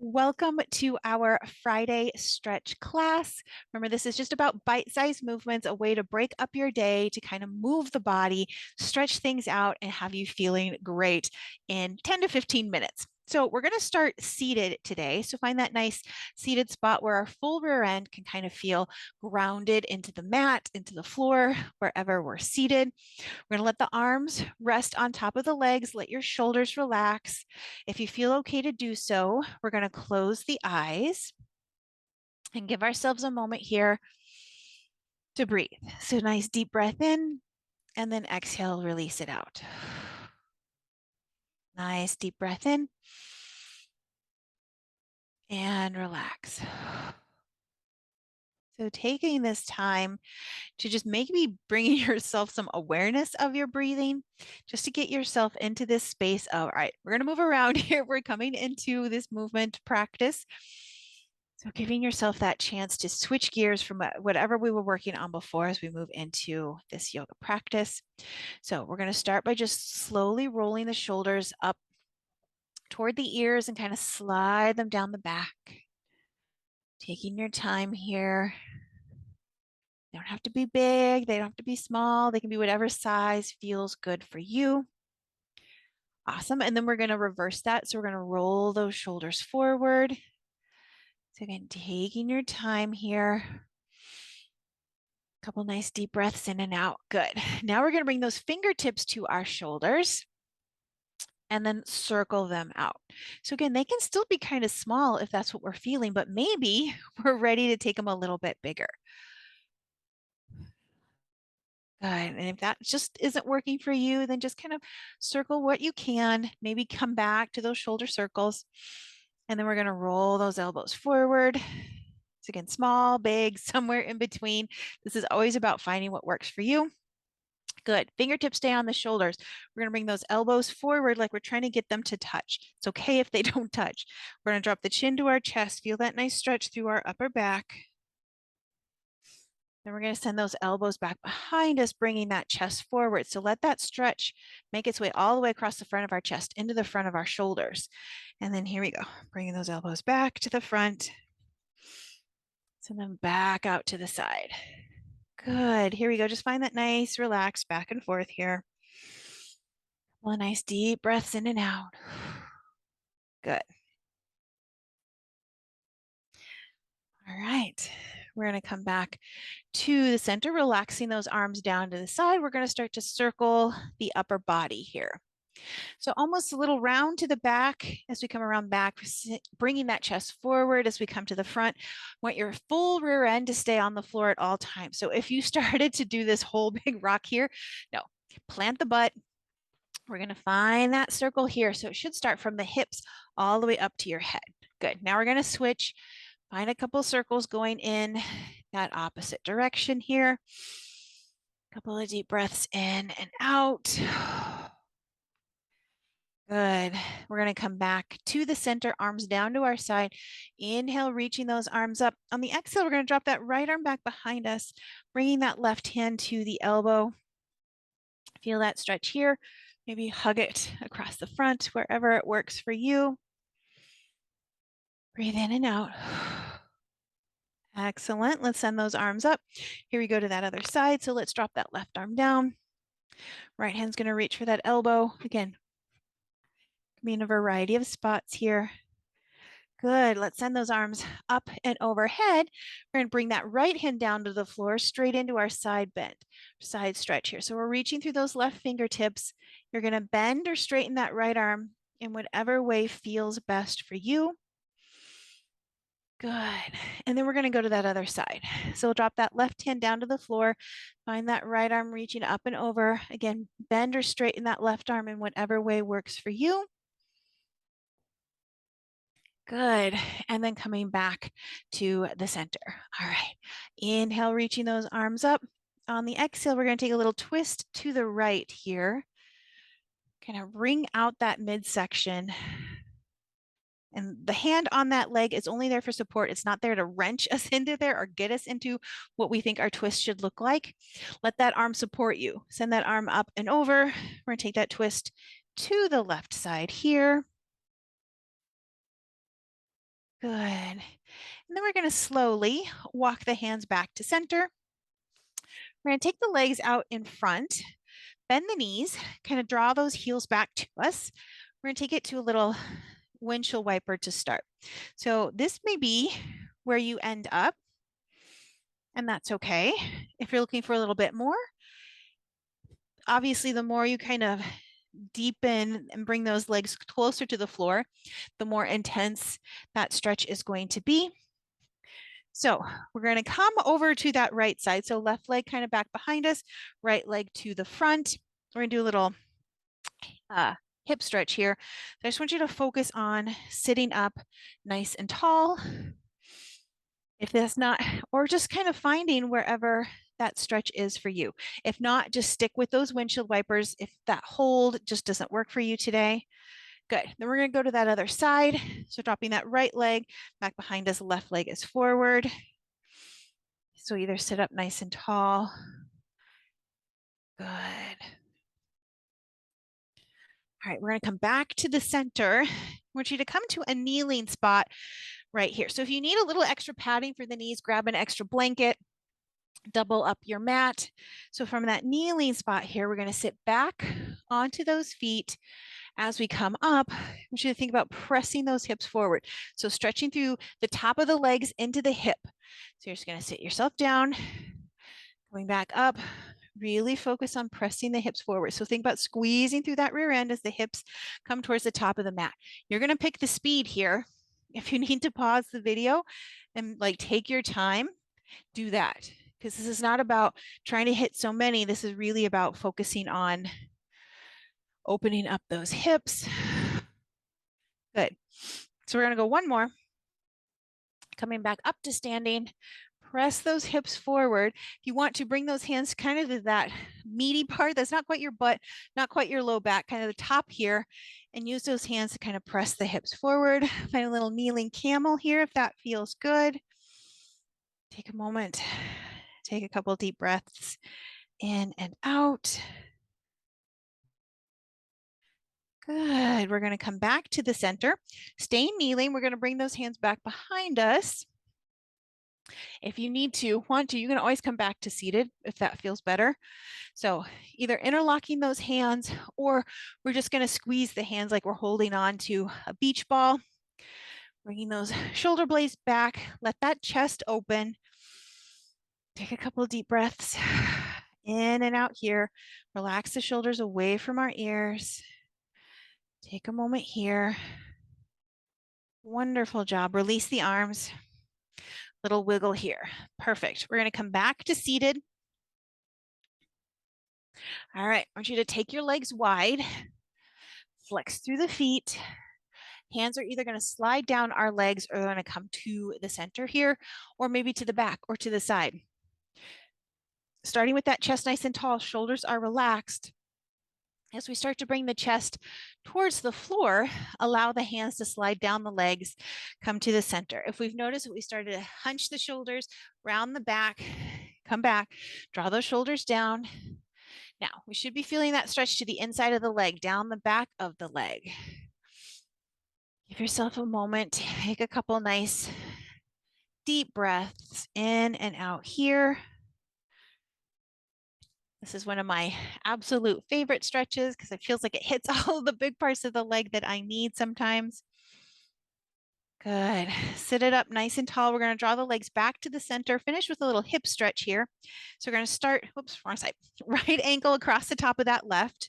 Welcome to our Friday stretch class. Remember, this is just about bite-sized movements, a way to break up your day, to kind of move the body, stretch things out, and have you feeling great in 10 to 15 minutes. So we're going to start seated today. So find that nice seated spot where our full rear end can kind of feel grounded into the mat, into the floor, wherever we're seated. We're going to let the arms rest on top of the legs. Let your shoulders relax. If you feel okay to do so, we're going to close the eyes and give ourselves a moment here to breathe. So nice deep breath in and then exhale, release it out. Nice deep breath in and relax. So taking this time to just maybe bringing yourself some awareness of your breathing, just to get yourself into this space of, all right, we're going to move around here. We're coming into this movement practice. So giving yourself that chance to switch gears from whatever we were working on before as we move into this yoga practice. So we're going to start by just slowly rolling the shoulders up toward the ears and kind of slide them down the back. Taking your time here. They don't have to be big. They don't have to be small. They can be whatever size feels good for you. Awesome. And then we're going to reverse that. So we're going to roll those shoulders forward. So again, taking your time here. Couple nice deep breaths in and out. Good. Now we're going to bring those fingertips to our shoulders and then circle them out. So again, they can still be kind of small if that's what we're feeling, but maybe we're ready to take them a little bit bigger. Good. And if that just isn't working for you, then just kind of circle what you can, maybe come back to those shoulder circles. And then we're going to roll those elbows forward. So again, small, big, somewhere in between. This is always about finding what works for you. Good. Fingertips stay on the shoulders. We're going to bring those elbows forward like we're trying to get them to touch. It's okay if they don't touch. We're going to drop the chin to our chest. Feel that nice stretch through our upper back. Then we're going to send those elbows back behind us, bringing that chest forward. So let that stretch make its way all the way across the front of our chest into the front of our shoulders. And then here we go. Bringing those elbows back to the front. Send them back out to the side. Good. Here we go. Just find that nice, relaxed back and forth here. Well, nice deep breaths in and out. Good. All right. We're going to come back to the center, relaxing those arms down to the side. We're going to start to circle the upper body here. So almost a little round to the back as we come around back, bringing that chest forward as we come to the front. Want your full rear end to stay on the floor at all times. So if you started to do this whole big rock here, no, plant the butt. We're going to find that circle here. So it should start from the hips all the way up to your head. Good. Now we're going to switch. Find a couple circles going in that opposite direction here. Couple of deep breaths in and out. Good. We're going to come back to the center, arms down to our side. Inhale, reaching those arms up. On the exhale, we're going to drop that right arm back behind us, bringing that left hand to the elbow. Feel that stretch here. Maybe hug it across the front, wherever it works for you. Breathe in and out. Excellent. Let's send those arms up. Here we go to that other side. So let's drop that left arm down. Right hand's going to reach for that elbow. Again, can be in a variety of spots here. Good. Let's send those arms up and overhead. We're going to bring that right hand down to the floor, straight into our side bend, side stretch here. So we're reaching through those left fingertips. You're going to bend or straighten that right arm in whatever way feels best for you. Good. And then we're going to go to that other side. So we'll drop that left hand down to the floor. Find that right arm reaching up and over. Again, bend or straighten that left arm in whatever way works for you. Good. And then coming back to the center. All right. Inhale, reaching those arms up. On the exhale, we're going to take a little twist to the right here. Kind of wring out that midsection. And the hand on that leg is only there for support. It's not there to wrench us into there or get us into what we think our twist should look like. Let that arm support you. Send that arm up and over. We're going to take that twist to the left side here. Good. And then we're going to slowly walk the hands back to center. We're going to take the legs out in front, bend the knees, kind of draw those heels back to us. We're going to take it to a little windshield wiper to start. So this may be where you end up, and that's okay. If you're looking for a little bit more, obviously the more you kind of deepen and bring those legs closer to the floor, the more intense that stretch is going to be. So we're going to come over to that right side. So left leg kind of back behind us, right leg to the front. We're going to do a little hip stretch here. So I just want you to focus on sitting up nice and tall. If that's not, or just kind of finding wherever that stretch is for you. If not, just stick with those windshield wipers. If that hold just doesn't work for you today, good. Then we're going to go to that other side. So dropping that right leg back behind us, left leg is forward. So either sit up nice and tall. Good. All right, we're going to come back to the center. I want you to come to a kneeling spot right here. So if you need a little extra padding for the knees, grab an extra blanket, double up your mat. So from that kneeling spot here, we're going to sit back onto those feet. As we come up, I want you to think about pressing those hips forward. So stretching through the top of the legs into the hip. So you're just going to sit yourself down, going back up, really focus on pressing the hips forward. So think about squeezing through that rear end as the hips come towards the top of the mat. You're going to pick the speed here. If you need to pause the video and like take your time, do that. Because this is not about trying to hit so many. This is really about focusing on opening up those hips. Good. So we're going to go one more. Coming back up to standing. Press those hips forward. If you want to bring those hands kind of to that meaty part, that's not quite your butt, not quite your low back, kind of the top here, and use those hands to kind of press the hips forward. Find a little kneeling camel here if that feels good. Take a moment, take a couple deep breaths in and out. Good. We're going to come back to the center. Stay kneeling. We're going to bring those hands back behind us. If you need to, want to, you can always come back to seated if that feels better. So either interlocking those hands, or we're just going to squeeze the hands like we're holding on to a beach ball. Bringing those shoulder blades back. Let that chest open. Take a couple of deep breaths in and out here. Relax the shoulders away from our ears. Take a moment here. Wonderful job. Release the arms. Little wiggle here. Perfect. We're going to come back to seated. All right. I want you to take your legs wide. Flex through the feet. Hands are either going to slide down our legs or they're going to come to the center here, or maybe to the back or to the side. Starting with that chest nice and tall, shoulders are relaxed. As we start to bring the chest towards the floor, allow the hands to slide down the legs, come to the center. If we've noticed that we started to hunch the shoulders, round the back, come back, draw those shoulders down. Now, we should be feeling that stretch to the inside of the leg, down the back of the leg. Give yourself a moment, take a couple nice deep breaths in and out here. This is one of my absolute favorite stretches because it feels like it hits all of the big parts of the leg that I need sometimes. Good. Sit it up nice and tall. We're going to draw the legs back to the center. Finish with a little hip stretch here. So we're going to start, whoops, wrong side. Right ankle across the top of that left.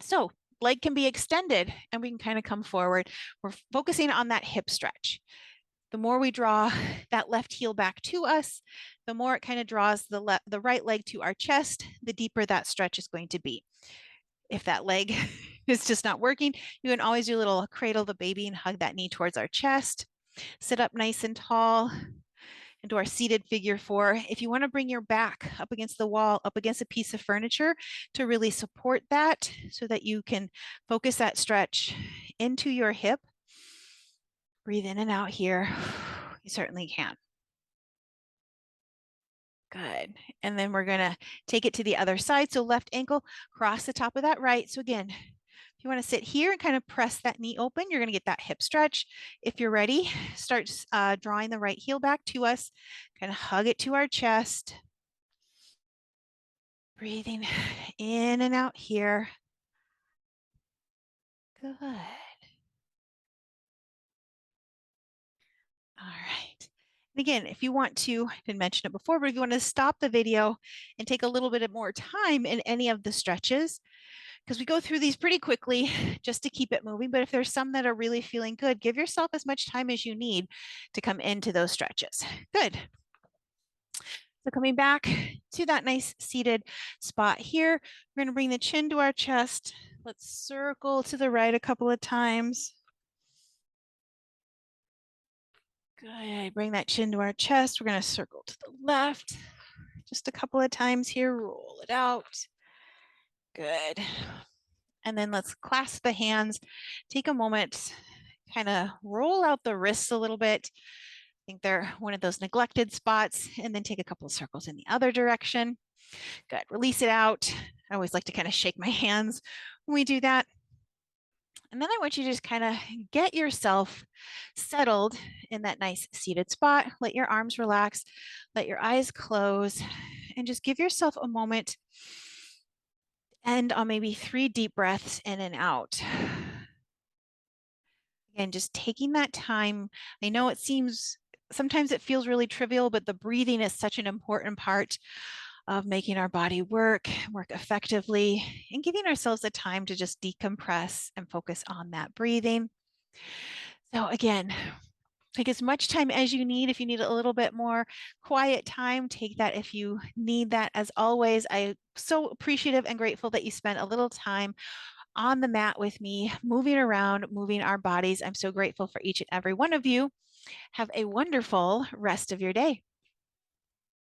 So leg can be extended and we can kind of come forward. We're focusing on that hip stretch. The more we draw that left heel back to us, the more it kind of draws the right leg to our chest, the deeper that stretch is going to be. If that leg is just not working, you can always do a little cradle the baby and hug that knee towards our chest. Sit up nice and tall into our seated figure 4. If you want to bring your back up against the wall, up against a piece of furniture to really support that so that you can focus that stretch into your hip. Breathe in and out here. You certainly can. Good. And then we're going to take it to the other side. So left ankle, cross the top of that right. So again, if You want to sit here and kind of press that knee open. You're going to get that hip stretch. If you're ready, start drawing the right heel back to us. Kind of hug it to our chest. Breathing in and out here. Good. All right. And again, if you want to, I didn't mention it before, but if you want to stop the video and take a little bit more time in any of the stretches, because we go through these pretty quickly just to keep it moving. But if there's some that are really feeling good, give yourself as much time as you need to come into those stretches. Good. So coming back to that nice seated spot here, we're going to bring the chin to our chest. Let's circle to the right a couple of times. Good. Bring that chin to our chest. We're going to circle to the left just a couple of times here. Roll it out. Good. And then let's clasp the hands. Take a moment, kind of roll out the wrists a little bit. I think they're one of those neglected spots. And then take a couple of circles in the other direction. Good. Release it out. I always like to kind of shake my hands when we do that. And then I want you to just kind of get yourself settled in that nice seated spot. Let your arms relax, let your eyes close, and just give yourself a moment. End on maybe 3 deep breaths in and out. Again, just taking that time. I know it seems, sometimes it feels really trivial, but the breathing is such an important part of making our body work effectively, and giving ourselves the time to just decompress and focus on that breathing. So again, take as much time as you need. If you need a little bit more quiet time, take that if you need that. As always, I'm so appreciative and grateful that you spent a little time on the mat with me, moving around, moving our bodies. I'm so grateful for each and every one of you. Have a wonderful rest of your day.